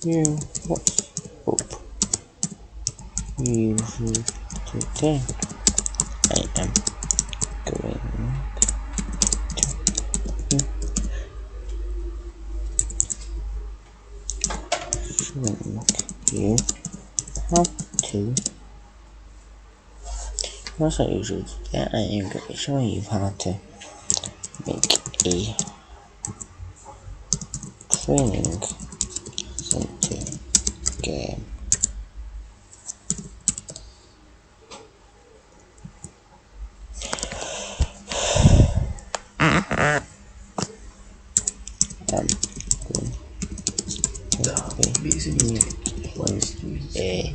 You what's up? You today I am going to you how to what's I usually today I am going to show you how to make a training center game. Was a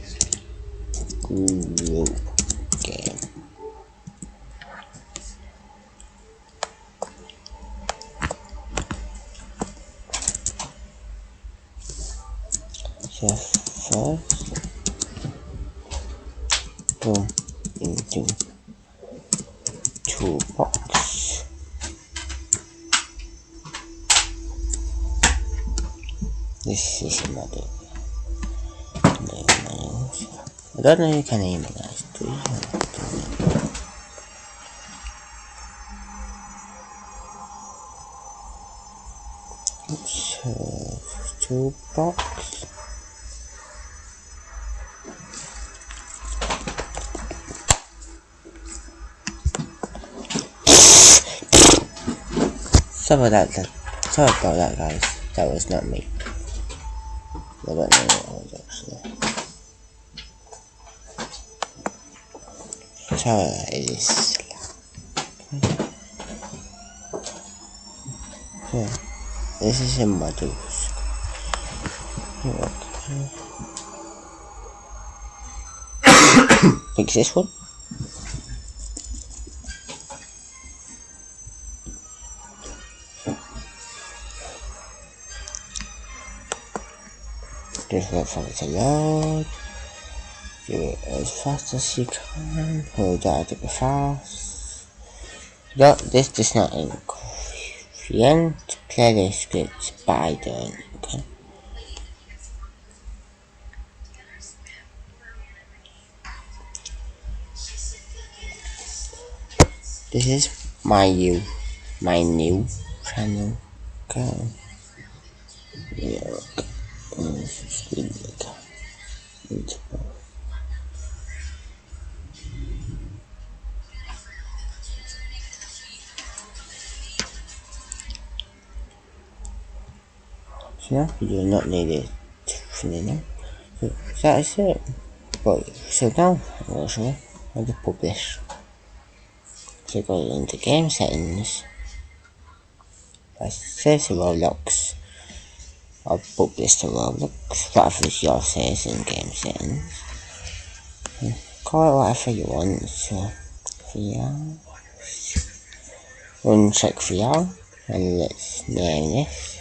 group game. So first go into toolbox. This is another name. I don't know you can name it as do you? So toolbox. Sorry about that guys. That was not me. I don't know what it was actually. Sorry it is. So this is in models. Pick this one. Just wait for it to load. Do it as fast as you can. Hold out to be fast. No, this does not include play the script by doing. Okay. This is my new channel. Okay. Yeah. This is good. So now you do not need it for now. So that's it. But so now I'm going to show you how to publish. So go into game settings. I says Roblox. I'll publish the Roblox. Whatever your says in game settings. Call it whatever you want. So VR. Uncheck VR. And let's name this.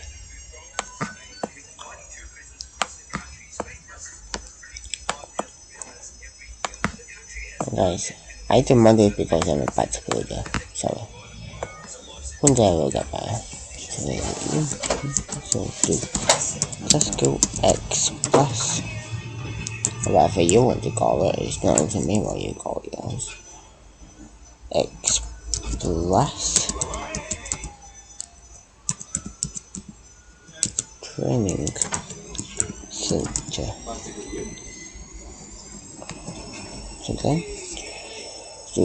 Guys, I do Monday because I'm about to go there. Sorry. One day I will get better. So do just go Express. Whatever you want to call it, it's not to me what you call yours. Express Training Center. So then, do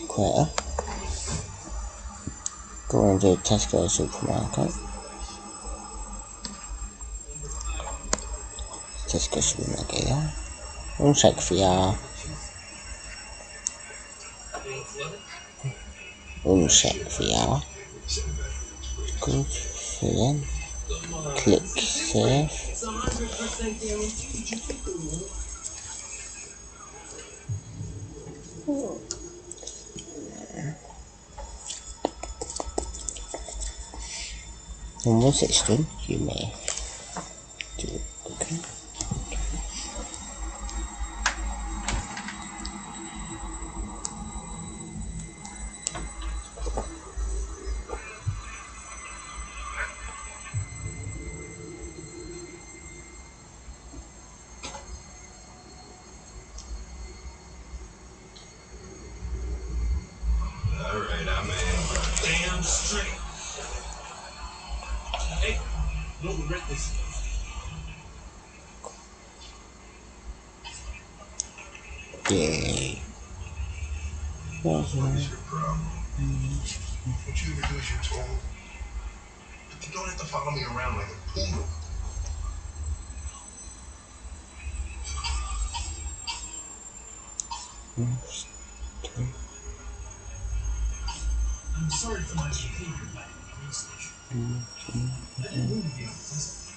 creator. Go into Tesco supermarket. Tesco supermarket there. Uncheck VR. Uncheck VR. Good. So then, click save. And once it's done, you may do it. Okay. Damn straight. Hey, don't regret this. Yay. What is your problem? What you ever do as you're told? But you don't have to follow me around like a poodle. I'm sorry for my behavior back in the police station. I didn't mean to be unpleasant.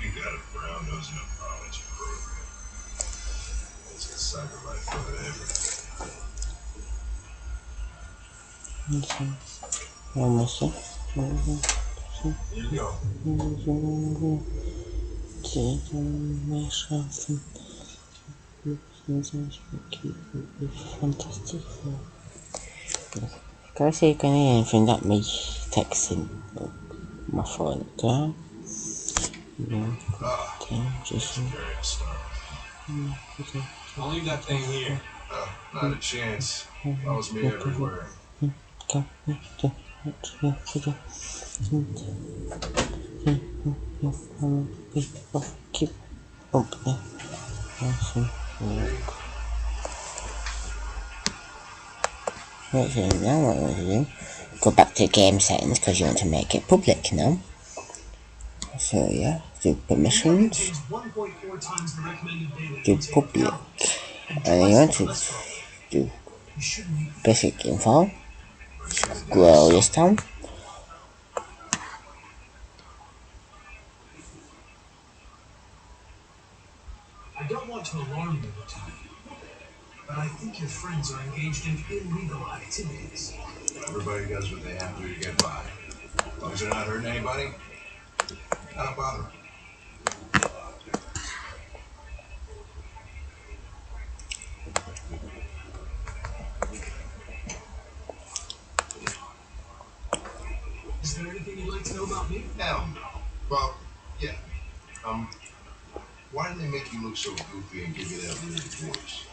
You got a brown-nosed apology program. It's a cyber life for everything. Almost. Here you go. Fantastic. Can I say anything that me texting my phone? No, just I'll leave that thing here. Not a chance. Follows me everywhere. keep up there. Right, so now what you want to do, go back to game settings because you want to make it public now. So yeah, do permissions, do public, and then you want to do basic info, scroll this down. I don't want to alarm you, but I think your friends are engaged in illegal activities. Everybody does what they have to do to get by. As long as they're not hurting anybody, not bother them. Is there anything you'd like to know about me? Hell no. Well, yeah. Why do they make you look so goofy and give you that weird voice?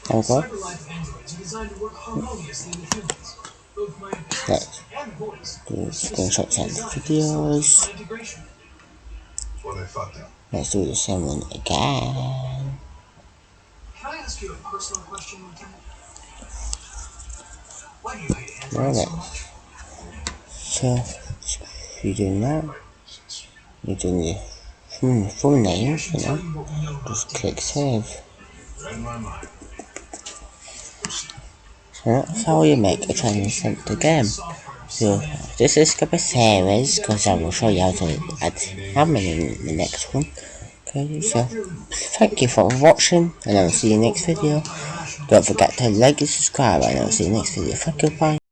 Cyberlife androids are designed to work harmoniously with humans. Both my appearance and voice. Do screenshots and videos. Well, they fucked up. Let's do the same one again. Can I ask you a personal question, Lieutenant? Why do you hate androids so much? So, if you're doing that, you're doing the full name, you know, just click save. So that's how you make a transcendent game. So this is skip a series because I will show you how to add hammer in the next one. Okay, so thank you for watching and I'll see you next video. Don't forget to like and subscribe and I'll see you next video. Thank you, bye.